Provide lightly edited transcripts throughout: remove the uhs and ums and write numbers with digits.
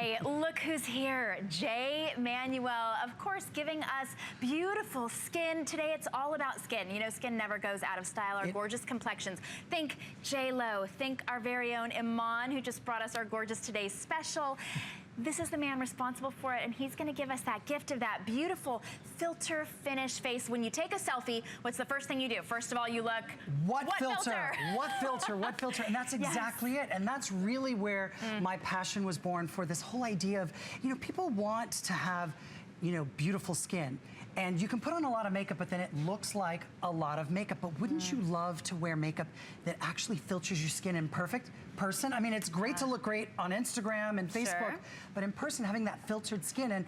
right, look who's here. Manuel, of course, giving us beautiful skin. Today it's all about skin. You know, skin never goes out of style. Our gorgeous complexions. Think J-Lo. Think our very own Iman, who just brought us our Gorgeous Today's special. This is the man responsible for it, and he's gonna give us that gift of that beautiful filter finish face. When you take a selfie, what's the first thing you do? First of all, you look, what filter? What filter? What filter? And that's exactly it. And that's really where my passion was born for this whole idea of, you know, people want to have, you know, beautiful skin. And you can put on a lot of makeup, but then it looks like a lot of makeup. But wouldn't you love to wear makeup that actually filters your skin in perfect person? I mean, it's great to look great on Instagram and Facebook, but in person, having that filtered skin. And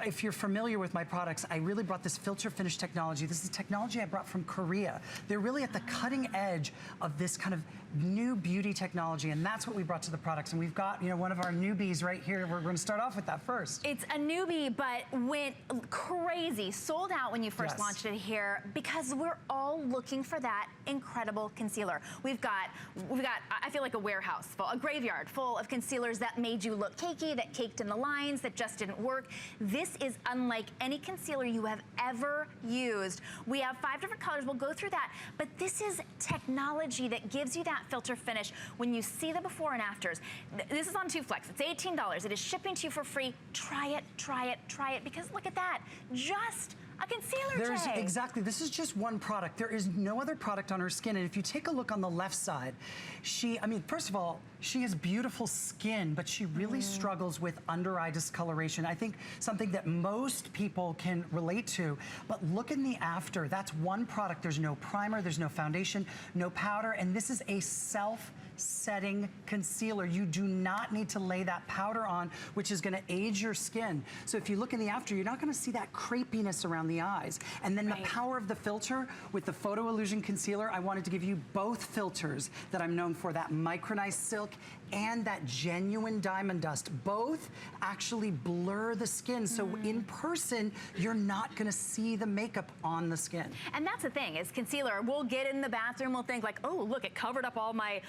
if you're familiar with my products, I really brought this filter finish technology. This is technology I brought from Korea. They're really at the cutting edge of this kind of new beauty technology, and that's what we brought to the products. And we've got, you know, one of our newbies right here. We're going to start off with that first. It's a newbie, but went crazy, sold out when you first launched it here, because we're all looking for that incredible concealer. We've got, I feel like a warehouse full, a graveyard full of concealers that made you look cakey, that caked in the lines, that just didn't work. This is unlike any concealer you have ever used. We have 5 different colors. We'll go through that, but this is technology that gives you that filter finish when you see the before and afters. This is on 2Flex. It's $18. It is shipping to you for free. Try it, try it, try it, because look at that. Just a concealer tray. Exactly. This is just one product. There is no other product on her skin. And if you take a look on the left side, I mean, first of all, she has beautiful skin, but she really struggles with under eye discoloration. I think something that most people can relate to. But look in the after. That's one product. There's no primer, there's no foundation, no powder, and this is a self-setting concealer. You do not need to lay that powder on, which is gonna age your skin. So if you look in the after, you're not gonna see that crepiness around the eyes. And then the power of the filter with the Photo Illusion Concealer, I wanted to give you both filters that I'm known for, that micronized silk and that genuine diamond dust. Both actually blur the skin. So in person, you're not gonna see the makeup on the skin. And that's the thing, is concealer, we'll get in the bathroom, we'll think like, oh, look, it covered up all my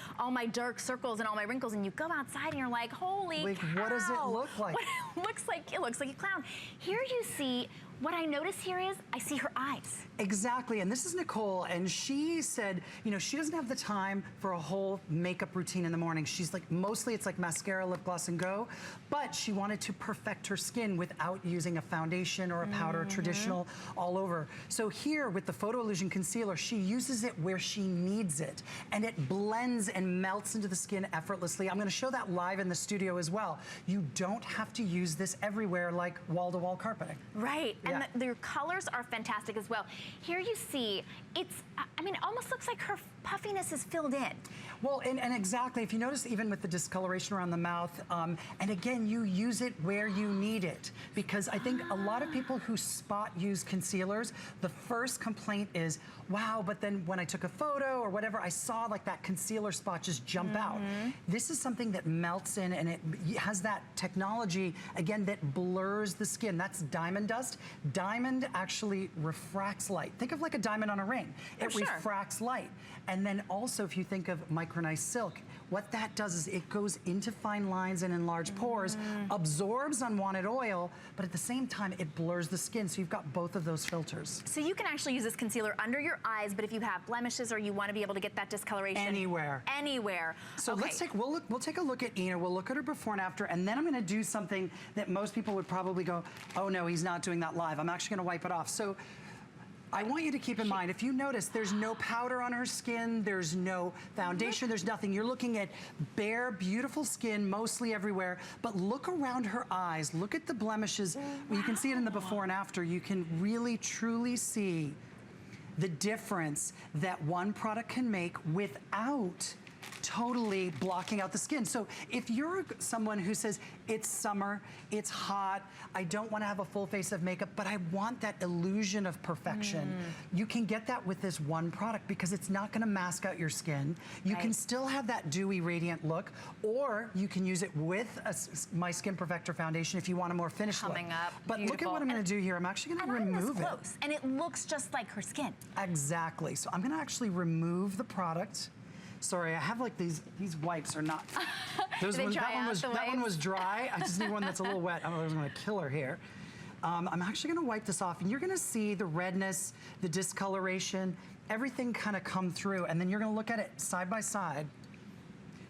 dark circles and all my wrinkles, and you go outside and you're like, holy cow. What does it look like? It looks like a clown. Here you see, what I notice here is, I see her eyes. Exactly, and this is Nicole, and she said, you know, she doesn't have the time for a whole makeup routine in the morning. She's like, mostly it's like mascara, lip gloss, and go, but she wanted to perfect her skin without using a foundation or a powder, traditional, all over. So here, with the Photo Illusion Concealer, she uses it where she needs it, and it blends and melts into the skin effortlessly. I'm gonna show that live in the studio as well. You don't have to use this everywhere like wall-to-wall carpeting. Right. And the colors are fantastic as well. Here you see, I mean, it almost looks like her puffiness is filled in. Well, and exactly, if you notice even with the discoloration around the mouth, and again, you use it where you need it. Because I think a lot of people who spot use concealers, the first complaint is, wow, but then when I took a photo or whatever, I saw like that concealer spot just jump out. This is something that melts in, and it has that technology, again, that blurs the skin. That's diamond dust. Diamond actually refracts light. Think of like a diamond on a ring. It refracts light. And then also, if you think of micronized silk, what that does is it goes into fine lines and enlarged pores, absorbs unwanted oil, but at the same time, it blurs the skin. So you've got both of those filters. So you can actually use this concealer under your eyes, but if you have blemishes or you want to be able to get that discoloration. Anywhere. Anywhere. So let's take, we'll take a look at Ina. We'll look at her before and after, and then I'm going to do something that most people would probably go, oh no, he's not doing that live. I'm actually going to wipe it off. So I want you to keep in mind, if you notice, there's no powder on her skin, there's no foundation, there's nothing. You're looking at bare, beautiful skin, mostly everywhere, but look around her eyes, look at the blemishes. You can see it in the before and after. You can really, truly see the difference that one product can make without totally blocking out the skin. So if you're someone who says, it's summer, it's hot, I don't want to have a full face of makeup, but I want that illusion of perfection, you can get that with this one product because it's not going to mask out your skin. You can still have that dewy, radiant look, or you can use it with My Skin Perfector Foundation if you want a more finished look. But look at what I'm going to do here. I'm actually going to remove it. And it looks just like her skin. Exactly. So I'm going to actually remove the product Sorry, I have like these wipes are not. That one was dry. I just need one that's a little wet. Otherwise I'm gonna kill her here. I'm actually gonna wipe this off and you're gonna see the redness, the discoloration, everything kind of come through, and then you're gonna look at it side by side.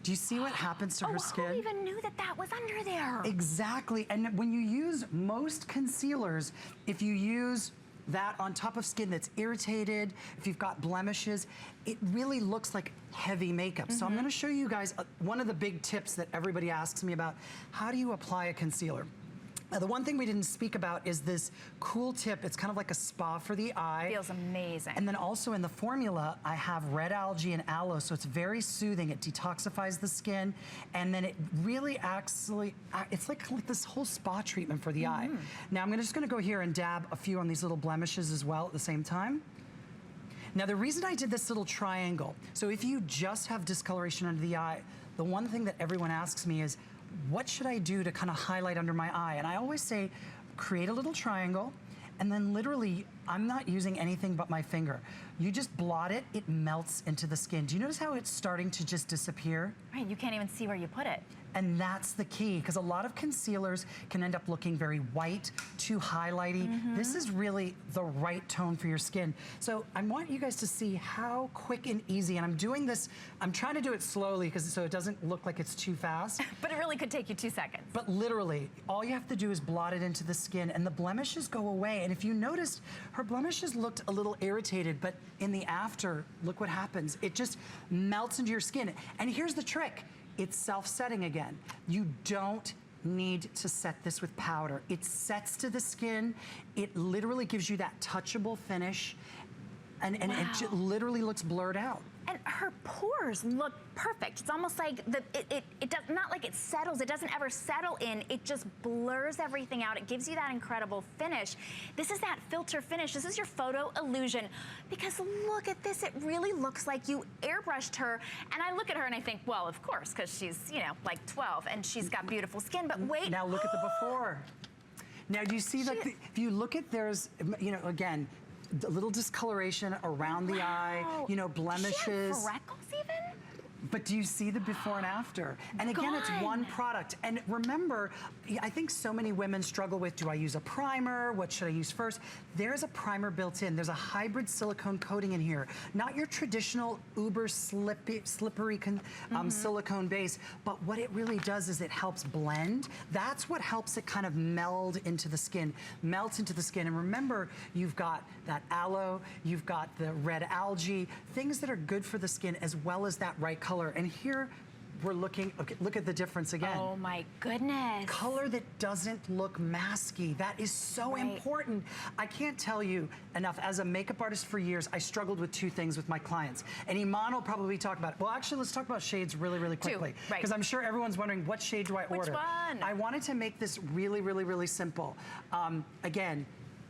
Do you see what happens to her skin? Who even knew that that was under there? Exactly, and when you use most concealers, if you use that on top of skin that's irritated, if you've got blemishes, it really looks like heavy makeup. So I'm gonna show you guys one of the big tips that everybody asks me about. How do you apply a concealer? Now, the one thing we didn't speak about is this cool tip. It's kind of like a spa for the eye. Feels amazing. And then also in the formula, I have red algae and aloe, so it's very soothing. It detoxifies the skin, and then it really actually, it's like this whole spa treatment for the eye. Now, I'm just gonna go here and dab a few on these little blemishes as well at the same time. Now, the reason I did this little triangle, so if you just have discoloration under the eye, the one thing that everyone asks me is, what should I do to kind of highlight under my eye? And I always say, create a little triangle, and then literally, I'm not using anything but my finger. You just blot it, it melts into the skin. Do you notice how it's starting to just disappear? Right, you can't even see where you put it. And that's the key, because a lot of concealers can end up looking very white, too highlighty. This is really the right tone for your skin. So I want you guys to see how quick and easy, and I'm doing this, I'm trying to do it slowly so it doesn't look like it's too fast. But it really could take you 2 seconds. But literally, all you have to do is blot it into the skin and the blemishes go away. And if you noticed, her blemishes looked a little irritated, but in the after, look what happens. It just melts into your skin. And here's the trick. It's self-setting again. You don't need to set this with powder. It sets to the skin. It literally gives you that touchable finish, and it literally looks blurred out. And her pores look perfect. It's almost like it does not like it settles. It doesn't ever settle in. It just blurs everything out. It gives you that incredible finish. This is that filter finish. This is your photo illusion. Because look at this. It really looks like you airbrushed her. And I look at her and I think, well, of course, because she's, you know, like 12 and she's got beautiful skin. But wait. Now look at the before. Now do you see, like, if you look at, there's, you know, again, a little discoloration around the eye, you know, blemishes. She had freckles even? But do you see the before and after? And again, it's one product. And remember, I think so many women struggle with, do I use a primer? What should I use first? There's a primer built in. There's a hybrid silicone coating in here. Not your traditional uber slippery silicone base, but what it really does is it helps blend. That's what helps it kind of meld into the skin, melts into the skin. And remember, you've got that aloe, you've got the red algae, things that are good for the skin, as well as that right color. And here we're looking, okay, look at the difference again. Oh my goodness. Color that doesn't look masky. That is so important. I can't tell you enough. As a makeup artist for years, I struggled with two things with my clients. And Iman will probably talk about it. Well, actually, let's talk about shades really, really quickly. Because I'm sure everyone's wondering, what shade do I order? Which one? I wanted to make this really, really, really simple. Again,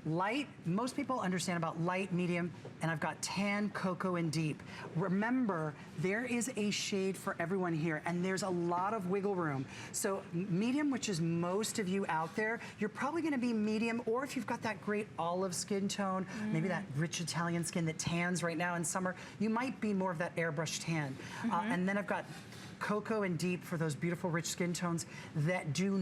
light, most people understand about light, medium, and I've got tan, cocoa, and deep. Remember, there is a shade for everyone here, and there's a lot of wiggle room. So medium, which is most of you out there, you're probably gonna be medium, or if you've got that great olive skin tone, maybe that rich Italian skin that tans right now in summer, you might be more of that airbrush tan. And then I've got cocoa and deep for those beautiful rich skin tones that do